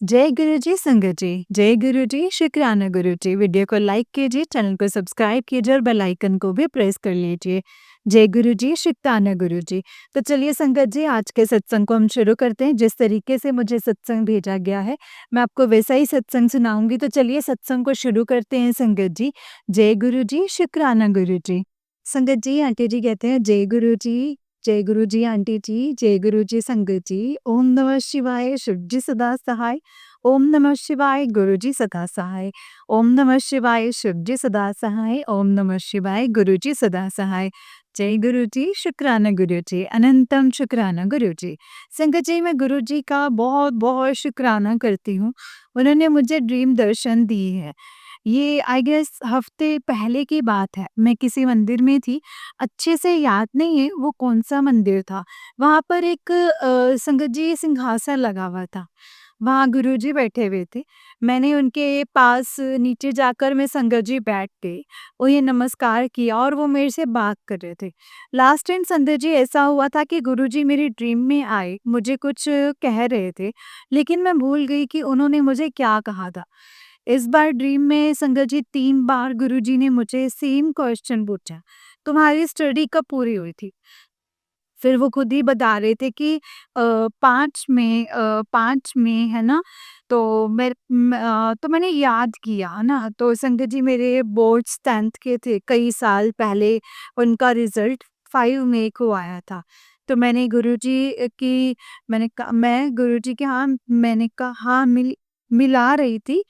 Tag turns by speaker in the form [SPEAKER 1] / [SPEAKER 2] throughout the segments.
[SPEAKER 1] जय गुरु जी संगत जी, जय गुरु जी, शुक्राना गुरु जी। वीडियो को लाइक कीजिए, चैनल को सब्सक्राइब कीजिए और बेल आइकन को भी प्रेस कर लीजिए। जय गुरु जी, शुक्राना गुरु जी। तो चलिए संगत जी, आज के सत्संग को हम शुरू करते हैं। जिस तरीके से मुझे सत्संग भेजा गया है, मैं आपको वैसा ही सत्संग सुनाऊंगी। तो चलिए सत्संग को शुरू करते हैं संगत जी। जय गुरु जी, शुक्राना गुरु जी। संगत जी, आंटी जी कहते हैं जय गुरु जी, जय गुरु जी आंटी जी, जय गुरु जी संगत जी। ओम नमः शिवाय, शिव जी सदा सहाय। ओम नमः शिवाय, गुरु जी सदा सहाय। ओम नमः शिवाय, शिव जी सदा सहाय। ओम नमः शिवाय, गुरु जी सदा सहाय। जय गुरु जी, शुक्राना गुरु जी, अनंतम शुक्राना गुरु जी। संगत जी, मैं गुरु जी का बहुत बहुत शुक्राना करती हूँ। उन्होंने मुझे ड्रीम दर्शन दी है। ये आई गेस हफ्ते पहले की बात है। मैं किसी मंदिर में थी, अच्छे से याद नहीं है वो कौन-सा मंदिर था। वहाँ पर एक संगत जी सिंहासन लगा हुआ था। वहाँ गुरुजी बैठे हुए थे। मैंने उनके पास नीचे जाकर मैं संगत जी बैठ गई, उन्हें नमस्कार किया और वो मेरे से बात कर रहे थे। लास्ट टाइम संगत जी ऐसा हुआ था कि गुरुजी मेरी ड्रीम में आए, मुझे कुछ कह रहे थे, लेकिन मैं भूल गई कि उन्होंने मुझे क्या कहा था। इस बार ड्रीम में संगत जी 3 बार गुरुजी ने मुझे सेम क्वेश्चन पूछा, तुम्हारी स्टडी कब पूरी हुई थी? फिर वो खुद ही बता रहे थे कि 5 में है ना? तो तो मैंने याद किया ना, तो संगत जी मेरे बोर्ड्स 10th के थे, कई साल पहले उनका रिज़ल्ट 5 मई को आया था। तो मैंने गुरुजी की मैं गुरुजी के मैंने कहा हाँ, मिला रही थी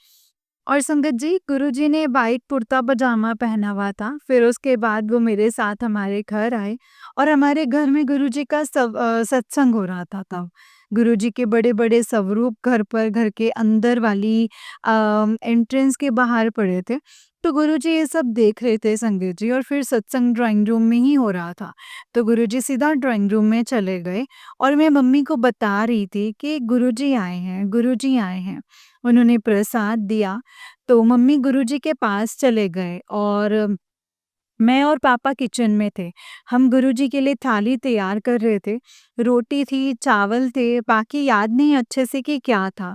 [SPEAKER 1] और संगत जी गुरुजी ने व्हाइट कुर्ता पजामा पहना हुआ था। फिर उसके बाद वो मेरे साथ हमारे घर आए और हमारे घर में गुरुजी का सत्संग हो रहा था तब। गुरुजी के बड़े-बड़े स्वरूप घर के अंदर वाली एंट्रेंस के बाहर पड़े थे। तो गुरुजी ये सब देख रहे थे संगत जी और फिर सत्संग ड्राइंग रूम में ही हो रहा था। तो गुरुजी सीधा ड्राइंग रूम में चले गए और मैं मम्मी को बता रही थी कि गुरुजी आए हैं, गुरुजी आए हैं। उन्होंने प्रसाद दिया, तो मम्मी गुरुजी के पास चले गए और मैं और पापा किचन में थे। हम गुरुजी के लिए थाली तैयार कर रहे थे। रोटी थी, चावल थे, बाकी याद नहीं अच्छे से कि क्या था।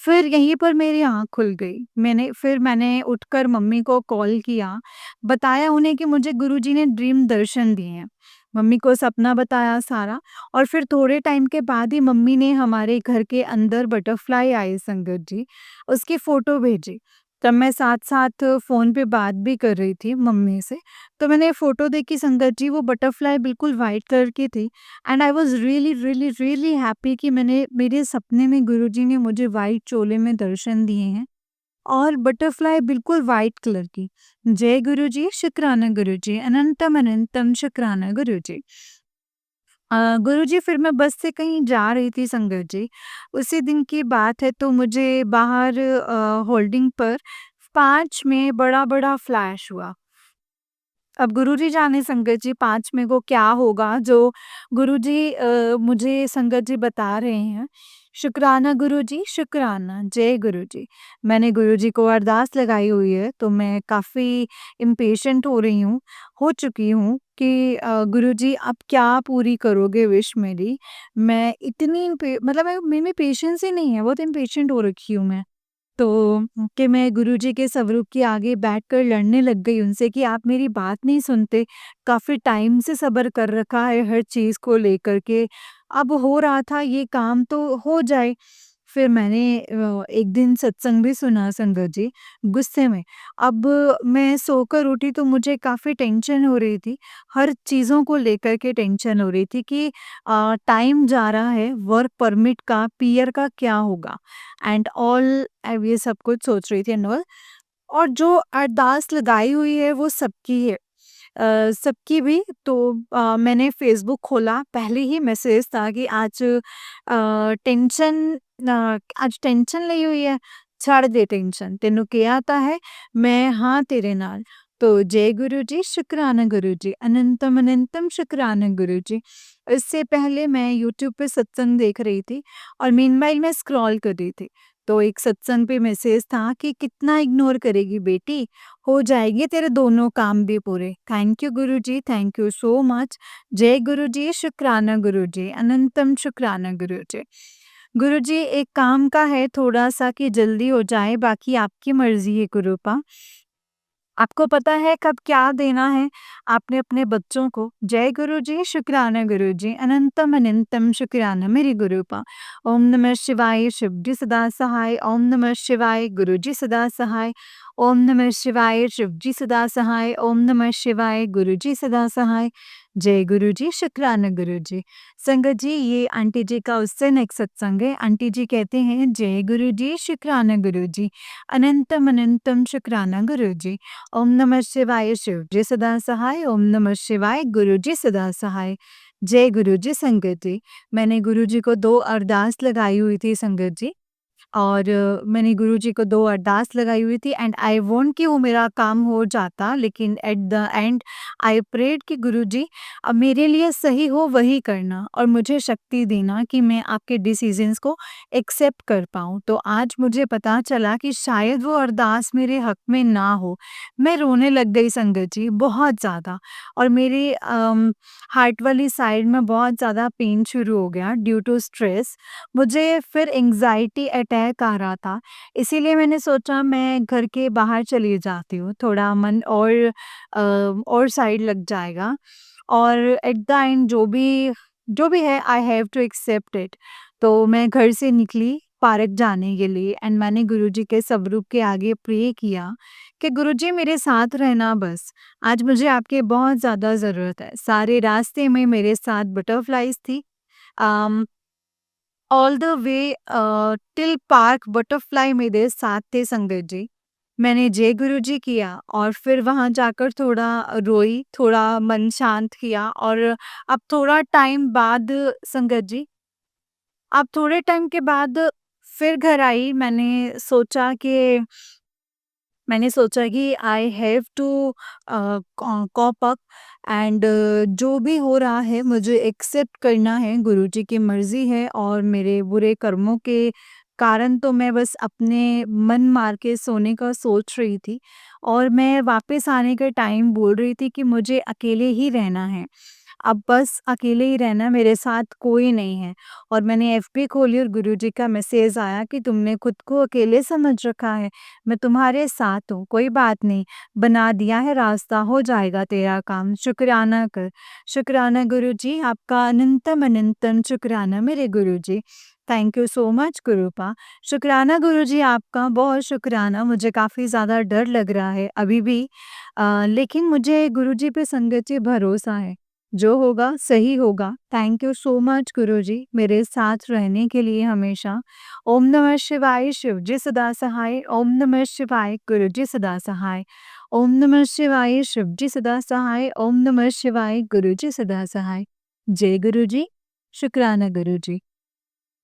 [SPEAKER 1] फिर यहीं पर मेरी आँख खुल गई। मैंने उठकर मम्मी को कॉल किया, बताया उन्हें कि मुझे गुरुजी ने ड्रीम दर्शन दिए हैं। मम्मी को सपना बताया सारा और फिर थोड़े टाइम के बाद ही मम्मी ने हमारे घर के अंदर बटरफ्लाई आई संगत जी, उसकी फ़ोटो भेजी। तब मैं साथ-साथ फ़ोन पे बात भी कर रही थी मम्मी से। तो मैंने फ़ोटो देखी संगत जी, वो बटरफ्लाई बिल्कुल व्हाइट कलर की थी and I was really, really, really happy कि मेरे सपने में गुरुजी ने मुझे व्हाइट चोले में दर्शन दिए हैं और बटरफ्लाई बिल्कुल व्हाइट कलर की। जय गुरुजी, शुक्राना गुरुजी, अनंतम अनंतम शुक्राना गुरुजी। गुरुजी फिर मैं बस से कहीं जा रही थी संगत जी। उसी दिन की बात है तो मुझे बाहर होल्डिंग पर 5 में बड़ा-बड़ा फ्लैश हुआ। अब गुरुजी जाने संगत जी 5 में को क्या होगा जो गुरुजी मुझे संगत जी बता रहे हैं। शुक्राना गुरुजी, शुक्राना, जय गुरुजी। मैंने गुरुजी को अरदास लगाई हुई है तो मैं काफ़ी इम्पेशेंट हो चुकी हूँ कि गुरुजी आप क्या पूरी करोगे विश मेरी। मैं इतनी मतलब मेरे में पेशेंस ही नहीं है, बहुत इम्पेशेंट हो रखी हूँ मैं। तो कि मैं गुरुजी के स्वरूप के आगे बैठकर लड़ने लग गई उनसे कि आप मेरी बात नहीं सुनते। काफ़ी टाइम से सब्र कर रखा है हर चीज़ को लेकर के, अब हो रहा था ये काम तो हो जाए। फिर मैंने एक दिन सत्संग भी सुना संगत जी, गुस्से में। अब मैं सोकर उठी तो मुझे काफ़ी टेंशन हो रही थी, हर चीज़ों को लेकर के टेंशन हो रही थी कि टाइम जा रहा है, वर्क परमिट का, पीयर का क्या होगा? एंड ऑल ये सब कुछ सोच रही थी एंड ऑल और जो अरदास लगाई हुई है वो सबकी है। सबकी भी तो मैंने फ़ेसबुक खोला, पहले ही मैसेज था कि आज टेंशन ਲਈ ਹੋਈ ਹੈ, ਛੱਡ ਦੇ टेंशन ਤੈਨੂੰ ਕਿਹਾ ਤਾਂ है मैं हाँ तेरे नाल। तो जय गुरु जी, शुक्राना गुरु जी, अनंतम अनंतम शुक्राना गुरु जी। इससे पहले मैं यूट्यूब पे सत्संग देख रही थी और मीनवाइल मैं स्क्रॉल कर रही थी। तो एक सत्संग पे मैसेज था कि कितना इग्नोर करेगी बेटी, हो जाएंगे तेरे दोनों काम भी पूरे। Thank you Guruji, thank you so much. जय गुरुजी, शुक्राना गुरुजी, अनंतम शुक्राना गुरुजी। गुरुजी एक काम का है थोड़ा-सा कि जल्दी हो जाए, बाकी आपकी मर्ज़ी है गुरूपा। आपको पता है कब क्या देना है आपने अपने बच्चों को? जय गुरु जी, शुक्राना गुरु जी, अनंतम अनंतम शुक्राना मेरे गुरूपा। ओम नमः शिवाय, शिव जी सदा सहाय, ओम नमः शिवाय, गुरु जी सदा सहाय, ओम नमः शिवाय, शिव जी सदा सहाय, ओम नमः शिवाय, गुरु जी सदा सहाय। जय गुरु जी, शुक्राना गुरु जी। संगत जी, ये आंटी जी का उस दिन एक सत्संग है। आंटी जी कहते हैं, जय गुरु जी, शुक्राना गुरु जी, अनंतम अनंतम शुक्राना गुरु जी। ओम नमः शिवाय, शिव जी सदा सहाय, ओम नमः शिवाय, गुरु जी सदा सहाय। जय गुरु जी। संगत जी, मैंने गुरु जी को 2 अरदास लगाई हुई थी संगत जी। और मैंने गुरुजी को 2 अरदास लगाई हुई थी एंड आई वांट कि वो मेरा काम हो जाता, लेकिन at the end I prayed कि गुरुजी अब मेरे लिए सही हो वही करना और मुझे शक्ति देना कि मैं आपके डिसीजंस को एक्सेप्ट कर पाऊँ। तो आज मुझे पता चला कि शायद वो अरदास मेरे हक में ना हो। मैं रोने लग गई संगत जी, बहुत ज़्यादा। और मेरे हार्ट वाली साइड में बहुत ज़्यादा पेन शुरू हो गया ड्यू टू स्ट्रेस। मुझे फिर एंग्ज़ायटी अटैक आ रहा था, इसीलिए मैंने सोचा मैं घर के बाहर चली जाती हूँ, थोड़ा मन और साइड लग जाएगा। और एट द एंड जो भी है I have to accept it. तो मैं घर से निकली पार्क जाने के लिए एंड मैंने गुरुजी के स्वरूप के आगे प्रे किया कि गुरुजी मेरे साथ रहना बस, आज मुझे आपकी बहुत ज़्यादा ज़रूरत है। सारे रास्ते में मेरे साथ बटरफ्लाइज़ थी। Um all the way till park butterfly मेरे साथ थे संगत जी। मैंने जय गुरु जी किया और फिर वहाँ जाकर थोड़ा रोई, थोड़ा मन शांत किया और अब थोड़ा टाइम बाद संगत जी, अब थोड़े टाइम के बाद फिर घर आई। मैंने सोचा कि I have to cope up and जो भी हो रहा है मुझे एक्सेप्ट करना है, गुरुजी की मर्ज़ी है और मेरे बुरे कर्मों के कारण तो मैं बस अपने मन मार के सोने का सोच रही थी और मैं वापस आने का टाइम बोल रही थी कि मुझे अकेले ही रहना है। अब बस अकेले ही रहना, मेरे साथ कोई नहीं है। और मैंने एफबी खोली और गुरुजी का मैसेज आया कि तुमने खुद को अकेले समझ रखा है, मैं तुम्हारे साथ हूँ, कोई बात नहीं, बना दिया है रास्ता, हो जाएगा तेरा काम, शुक्राना कर। शुक्राना गुरुजी, आपका अनंतम अनंतम शुक्राना मेरे गुरुजी। Thank you so much गुरुपा। शुक्राना गुरुजी, आपका बहुत शुक्राना। मुझे काफ़ी ज़्यादा डर लग रहा है अभी भी, लेकिन मुझे गुरुजी पे संगत जी भरोसा है, जो होगा सही होगा। थैंक यू सो मच गुरुजी, मेरे साथ रहने के लिए हमेशा। ओम नमः शिवाय, शिव जी सदा सहाय, ओम नमः शिवाय, गुरु जी सदा सहाय, ओम नमः शिवाय, शिव जी सदा सहाय, ओम नमः शिवाय, गुरु जी सदा सहाय। जय गुरु जी, शुक्राना गुरु जी।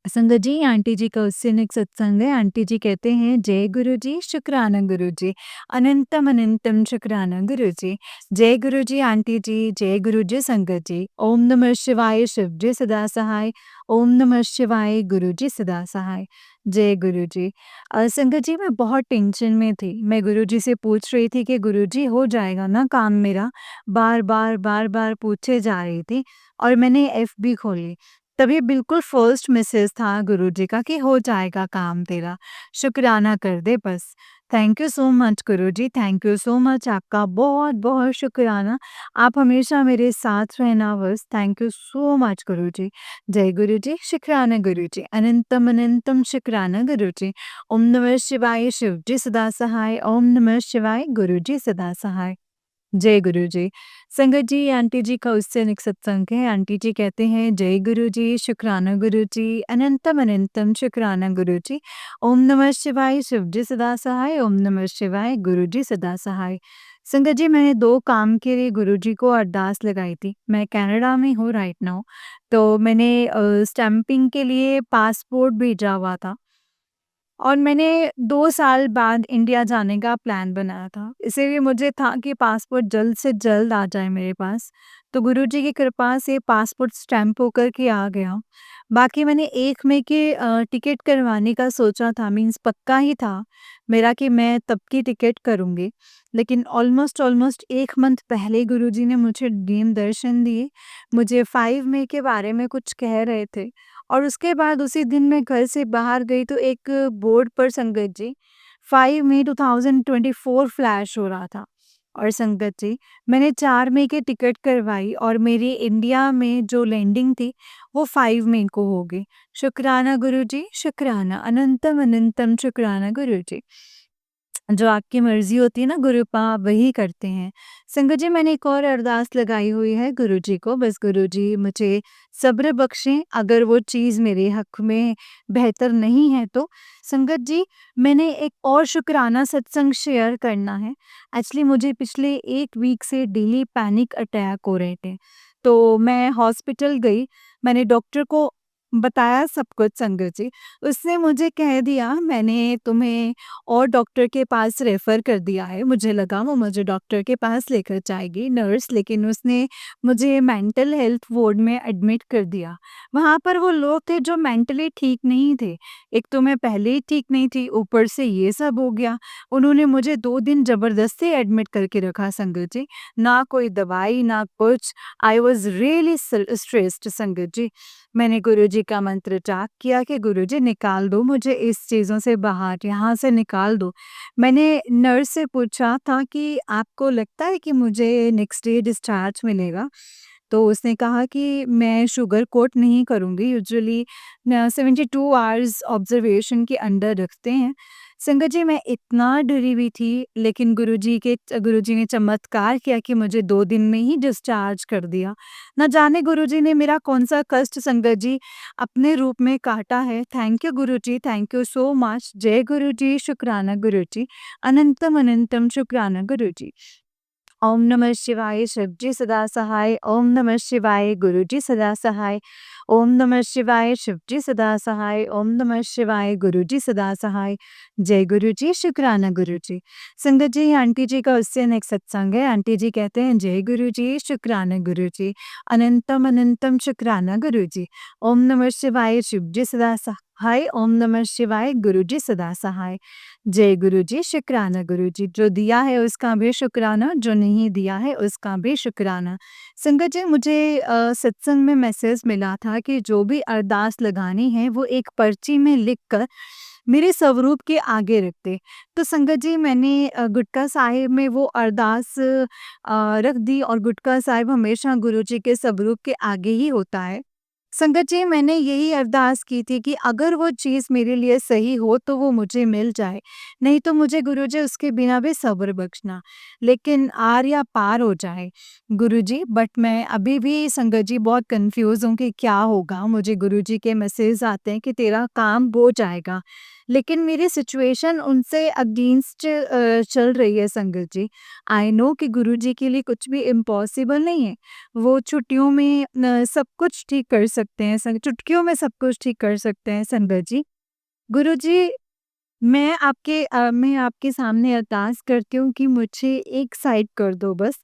[SPEAKER 1] संगत जी, आंटी जी का उस दिन एक सत्संग है। आंटी जी कहते हैं, जय गुरु जी, शुक्राना गुरु जी, अनंतम अनंतम शुक्राना गुरु जी। जय गुरु जी आंटी जी, जय गुरु जी संगत जी। ओम नमः शिवाय, शिव जी सदा सहाय, ओम नमः शिवाय, गुरु जी सदा सहाय। जय गुरु जी। संगत जी, मैं बहुत टेंशन में थी। मैं गुरु जी से पूछ रही थी कि गुरु जी हो जाएगा ना काम मेरा? बार-बार पूछे जा रही थी और मैंने एफबी खोली। तभी बिल्कुल फर्स्ट मैसेज था गुरुजी का कि हो जाएगा काम तेरा, शुक्राना कर दे बस। Thank you so much Guruji, thank you so much, आपका बहुत-बहुत शुक्राना। आप हमेशा मेरे साथ रहना बस। थैंक यू सो मच गुरुजी। जय गुरुजी, शुक्राना गुरुजी, अनंतम अनंतम शुक्राना गुरुजी। ओम नमः शिवाय, शिव जी सदा सहाय, ओम नमः शिवाय, गुरुजी सदा सहाय। जय गुरु जी। संगत जी, आंटी जी का उससे एक सत्संग है। आंटी जी कहते हैं, जय गुरु जी, शुक्राना गुरु जी, अनंतम अनंतम शुक्राना गुरु जी। ओम नमः शिवाय, शिव जी सदा सहाय, ओम नमः शिवाय, गुरु जी सदा सहाय। संगत जी, मैंने 2 काम के लिए गुरु जी को अरदास लगाई थी। मैं कनाडा में हूँ राइट नाउ, तो मैंने स्टैंपिंग के लिए पासपोर्ट भेजा हुआ था। और मैंने 2 साल बाद इंडिया जाने का प्लान बनाया था। इसीलिए मुझे था कि पासपोर्ट जल्द से जल्द आ जाए मेरे पास। तो गुरुजी की कृपा से पासपोर्ट स्टैम्प होकर के आ गया। बाकी मैंने 1 मई के टिकट करवाने का सोचा था, मीन्स पक्का ही था मेरा कि मैं तब की टिकट करूँगी। लेकिन ऑलमोस्ट 1 मंथ पहले गुरुजी ने मुझे ड्रीम दर्शन दिए। मुझे 5 मई के बारे में कुछ कह रहे थे और उसके बाद उसी दिन मैं घर से बाहर गई तो एक बोर्ड पर संगत जी 5 मई 2024 फ्लैश हो रहा था। और संगत जी, मैंने 4 मई की टिकट करवाई और मेरी इंडिया में जो लैंडिंग थी वो 5 मई को हो गई। शुक्राना गुरुजी, शुक्राना, अनंतम अनंतम शुक्राना गुरुजी। जो आपकी मर्ज़ी होती है ना गुरुपा वही करते हैं। संगत जी, मैंने एक और अरदास लगाई हुई है गुरुजी को, बस गुरुजी मुझे सब्र बख्शें अगर वो चीज़ मेरे हक़ में बेहतर नहीं है तो। संगत जी, मैंने एक और शुक्राना सत्संग शेयर करना है। एक्चुअली मुझे पिछले 1 वीक से डेली पैनिक अटैक हो रहे थे। तो मैं हॉस्पिटल गई, मैंने डॉक्टर को बताया सब कुछ संगत जी। उसने मुझे कह दिया मैंने तुम्हें और डॉक्टर के पास रेफ़र कर दिया है। मुझे लगा वो मुझे डॉक्टर के पास लेकर जाएगी नर्स, लेकिन उसने मुझे मेंटल हेल्थ वार्ड में एडमिट कर दिया। वहाँ पर वो लोग थे जो मेंटली ठीक नहीं थे। एक तो मैं पहले ही ठीक नहीं थी, ऊपर से ये सब हो गया। उन्होंने मुझे 2 दिन ज़बरदस्ती एडमिट करके रखा संगत जी। ना कोई दवाई, ना कुछ। आई वाज़ रियली स्ट्रेस्ड संगत जी। मैंने गुरुजी का मंत्र जाप किया कि गुरुजी निकाल दो मुझे इस चीज़ों से बाहर, यहाँ से निकाल दो। मैंने नर्स से पूछा था कि आपको लगता है कि मुझे नेक्स्ट डे डिस्चार्ज मिलेगा? तो उसने कहा कि मैं शुगर कोट नहीं करूँगी, यूजुअली 72 आवर्स ऑब्जर्वेशन के अंडर रखते हैं। संगत जी, मैं इतना डरी हुई थी, लेकिन गुरुजी ने चमत्कार किया कि मुझे 2 दिन में ही डिस्चार्ज कर दिया। ना जाने गुरुजी ने मेरा कौन-सा कष्ट संगत जी अपने रूप में काटा है। Thank you Guruji, thank you so much. जय गुरुजी, शुक्राना गुरुजी, अनंतम अनंतम शुक्राना गुरुजी। ओम नमः शिवाय, शिवजी सदा सहाय। ओम नमः शिवाय, गुरुजी सदा सहाय। ओम नमः शिवाय, शिवजी सदा सहाय। ओम नमः शिवाय, गुरुजी सदा सहाय। जय गुरुजी, शुक्राना गुरुजी। संगत जी, आंटी जी का उससे नेक्स्ट सत्संग है। आंटी जी कहते हैं जय गुरुजी, शुक्राना गुरुजी, अनंतम अनंतम शुक्राना गुरुजी। ओम नमः शिवाय, शिवजी सदा सहाय। ओम नमः शिवाय, गुरुजी सदा सहाय। जय गुरुजी, शुक्राना गुरुजी। जो दिया है उसका भी शुक्राना, जो नहीं दिया है उसका भी शुक्राना। संगत जी, मुझे सत्संग में मैसेज मिला था कि जो भी अरदास लगानी है वो एक पर्ची में लिख कर मेरे स्वरूप के आगे रख दे। तो संगत जी, मैंने गुटका साहिब में वो अरदास रख दी और गुटका साहिब हमेशा गुरुजी के स्वरूप के आगे ही होता है। संगत जी, मैंने यही अरदास की थी कि अगर वो चीज़ मेरे लिए सही हो तो वो मुझे मिल जाए, नहीं तो मुझे गुरुजी उसके बिना भी सब्र बख्शना, लेकिन आर या पार हो जाए गुरुजी। बट मैं अभी भी संगत जी बहुत कन्फ्यूज़ हूँ कि क्या होगा। मुझे गुरुजी के मैसेज आते हैं कि तेरा काम हो जाएगा, लेकिन मेरी सिचुएशन उनसे अगेंस्ट चल रही है संगत जी। आई नो कि गुरुजी के लिए कुछ भी इम्पॉसिबल नहीं है। वो छुट्टियों में सब कुछ ठीक कर सकते हैं, चुटकियों में सब कुछ ठीक कर सकते हैं संगत जी। गुरुजी, मैं आपके सामने अरदास करती हूँ कि मुझे एक साइड कर दो बस।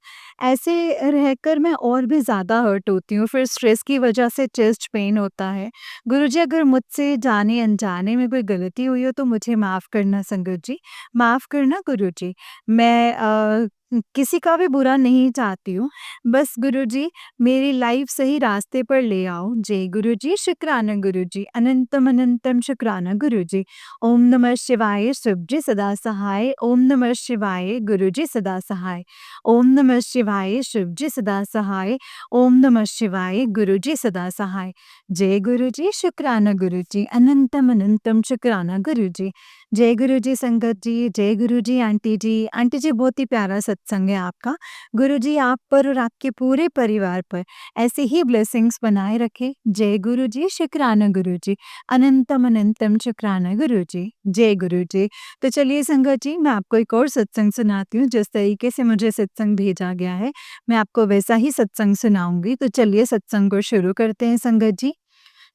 [SPEAKER 1] ऐसे रहकर मैं और भी ज़्यादा हर्ट होती हूँ, फिर स्ट्रेस की वजह से चेस्ट पेन होता है। गुरुजी, अगर मुझसे जाने-अनजाने में कोई गलती हुई हो तो मुझे माफ़ करना संगत जी, माफ़ करना गुरुजी। मैं किसी का भी बुरा नहीं चाहती हूँ, बस गुरुजी मेरी लाइफ़ सही रास्ते पर ले आओ। जय गुरुजी, शुक्राना गुरुजी, अनंतम अनंतम शुक्राना गुरुजी। ओम नमः शिवाय, शिवजी सदा सहाय। ओम नमः शिवाय, गुरुजी सदा सहाय। ओम नमः शिवाय, शिवजी सदा सहाय। ओम नमः शिवाय, गुरुजी सदा सहाय। जय गुरुजी, शुक्राना गुरुजी, अनंतम अनंतम शुक्राना गुरुजी। जय गुरुजी संगत जी, जय गुरुजी आंटी जी। आंटी जी, बहुत ही प्यारा सत्संग है आपका। गुरुजी आप पर और आपके पूरे परिवार पर ऐसे ही ब्लेसिंग्स बनाए रखे। जय गुरुजी, शुक्राना गुरुजी, अनंतम अनंतम शुक्राना गुरुजी। जय गुरुजी। तो चलिए संगत जी, मैं आपको एक और सत्संग सुनाती हूँ। जिस तरीके से मुझे सत्संग भेजा गया है, मैं आपको वैसा ही सत्संग सुनाऊँगी। तो चलिए सत्संग को शुरू करते हैं संगत जी।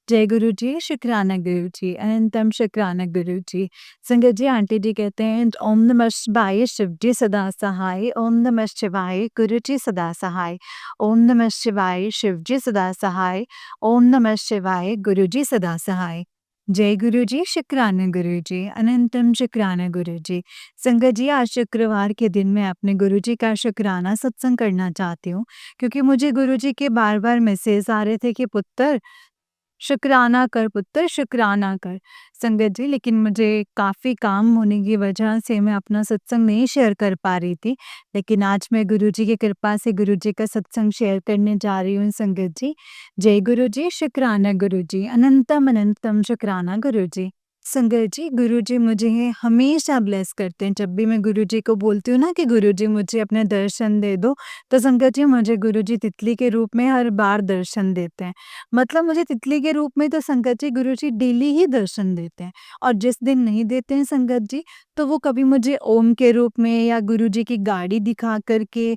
[SPEAKER 1] जय गुरुजी, शुक्राना गुरुजी, अनंतम शुक्राना गुरुजी। संगत जी, आंटी जी कहते हैं ओम नमः शिवाय, शिवजी सदा सहाय। ओम नमः शिवाय, गुरुजी सदा सहाय। ओम नमः शिवाय, शिवजी सदा सहाय। ओम नमः शिवाय, गुरुजी सदा सहाय। जय गुरुजी, शुक्राना गुरुजी, अनंतम शुक्राना गुरुजी। संगत जी, आज शुक्रवार के दिन मैं अपने गुरुजी का शुक्राना सत्संग करना चाहती हूँ, क्योंकि मुझे गुरुजी के बार-बार मैसेज आ रहे थे कि पुत्र शुक्राना कर पुत्र, शुक्राना कर। संगत जी, लेकिन मुझे काफ़ी काम होने की वजह से मैं अपना सत्संग नहीं शेयर कर पा रही थी। लेकिन आज मैं गुरुजी की कृपा से गुरुजी का सत्संग शेयर करने जा रही हूँ संगत जी। जय गुरुजी, शुक्राना गुरुजी, अनंतम अनंतम शुक्राना गुरुजी। संगत जी, गुरुजी मुझे हमेशा ब्लेस करते हैं। जब भी मैं गुरुजी को बोलती हूँ ना कि गुरुजी मुझे अपने दर्शन दे दो, तो संगत जी मुझे गुरुजी तितली के रूप में हर बार दर्शन देते हैं। मतलब मुझे तितली के रूप में तो संगत जी गुरुजी डेली ही दर्शन देते हैं, और जिस दिन नहीं देते हैं संगत जी, तो वो कभी मुझे ओम के रूप में या गुरुजी की गाड़ी दिखा कर के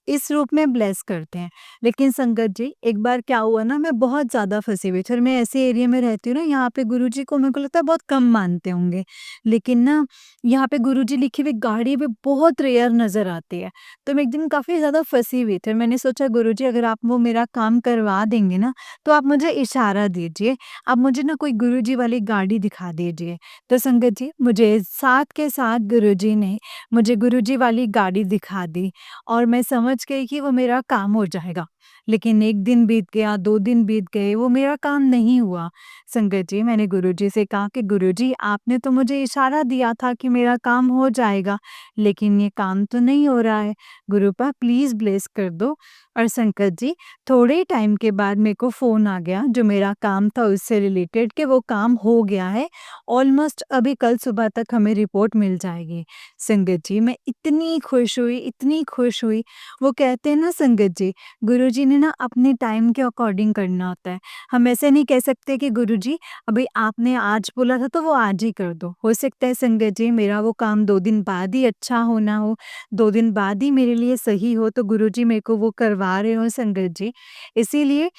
[SPEAKER 1] इस रूप में ब्लेस करते हैं। लेकिन संगत जी, एक बार क्या हुआ ना, मैं बहुत ज़्यादा फँसी हुई थी और मैं ऐसे एरिया में रहती हूँ ना, यहाँ पे गुरुजी को मेरे को लगता है बहुत कम मानते होंगे। लेकिन ना, यहाँ पे गुरुजी लिखी हुई गाड़ी भी बहुत रेयर नज़र आती है। तो मैं एक दिन काफ़ी ज़्यादा फँसी हुई थी और मैंने सोचा गुरुजी अगर आप वो मेरा काम करवा देंगे ना, तो आप मुझे इशारा दीजिए। आप मुझे ना कोई गुरुजी वाली गाड़ी दिखा दीजिए। तो संगत जी, मुझे साथ के साथ गुरुजी ने मुझे गुरुजी वाली गाड़ी दिखा दी। और मैं समझ गई कि वो मेरा काम हो जाएगा। लेकिन 1 दिन बीत गया, 2 दिन बीत गए, वो मेरा काम नहीं हुआ। संगत जी, मैंने गुरुजी से कहा कि गुरुजी आपने तो मुझे इशारा दिया था कि मेरा काम हो जाएगा, लेकिन ये काम तो नहीं हो रहा है। गुरुपा प्लीज़ ब्लेस कर दो। और संगत जी, थोड़े ही टाइम के बाद मेरे को फ़ोन आ गया जो मेरा काम था उससे रिलेटेड, कि वो काम हो गया है। ऑलमोस्ट अभी कल सुबह तक हमें रिपोर्ट मिल जाएगी। संगत जी, मैं इतनी खुश हुई, इतनी खुश हुई। वो कहते हैं ना संगत जी, गुरुजी ने ना अपने टाइम के अकॉर्डिंग करना होता है। हम ऐसे नहीं कह सकते कि गुरुजी अभी आपने आज बोला था तो वो आज ही कर दो। हो सकता है संगत जी मेरा वो काम 2 दिन बाद ही अच्छा होना हो, 2 दिन बाद ही मेरे लिए सही हो, तो गुरुजी मेरे को वो करवा रहे हो संगत जी। इसीलिए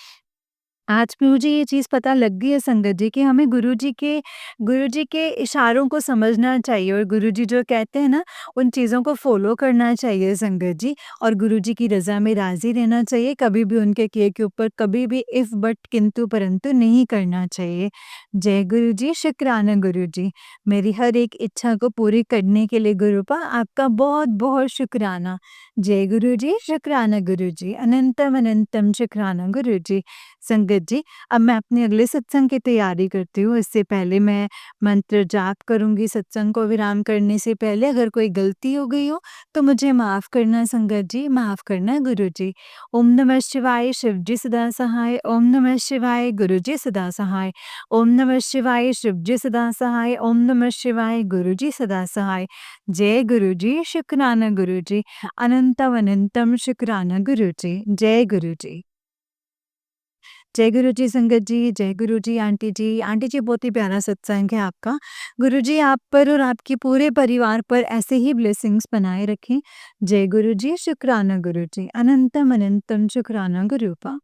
[SPEAKER 1] आज भी मुझे ये चीज़ पता लग गई है संगत जी कि हमें गुरुजी के इशारों को समझना चाहिए, और गुरुजी जो कहते हैं ना, उन चीज़ों को फ़ॉलो करना चाहिए संगत जी, और गुरुजी की रज़ा में राज़ी रहना चाहिए। कभी भी उनके किए के ऊपर कभी भी इफ़, बट, किंतु, परंतु नहीं करना चाहिए। जय गुरुजी, शुक्राना गुरुजी। मेरी हर एक इच्छा को पूरी करने के लिए गुरुपा आपका बहुत-बहुत शुक्राना। जय गुरुजी, शुक्राना गुरुजी, अनंतम अनंतम शुक्राना गुरुजी। संगत जी, अब मैं अपने अगले सत्संग की तैयारी करती हूँ। इससे पहले मैं मंत्र जाप करूँगी सत्संग को विराम करने से पहले। अगर कोई गलती हो गई हो, तो मुझे माफ़ करना संगत जी, माफ़ करना गुरुजी। ओम नमः शिवाय, शिव जी सदा सहाय। ओम नमः शिवाय, गुरुजी सदा सहाय। ओम नमः शिवाय, शिव जी सदा सहाय। ओम नमः शिवाय, गुरुजी सदा सहाय। जय गुरुजी, शुक्राना गुरुजी, अनंतम अनंतम शुक्राना गुरुजी। जय गुरुजी। जय गुरु जी संगत जी, जय गुरु जी आंटी जी। आंटी जी, बहुत ही प्यारा सत्संग है आपका। गुरु जी आप पर और आपके पूरे परिवार पर ऐसे ही ब्लेसिंग्स बनाए रखें। जय गुरु जी, शुक्राना गुरु जी, अनंतम अनंतम शुक्राना गुरुपा।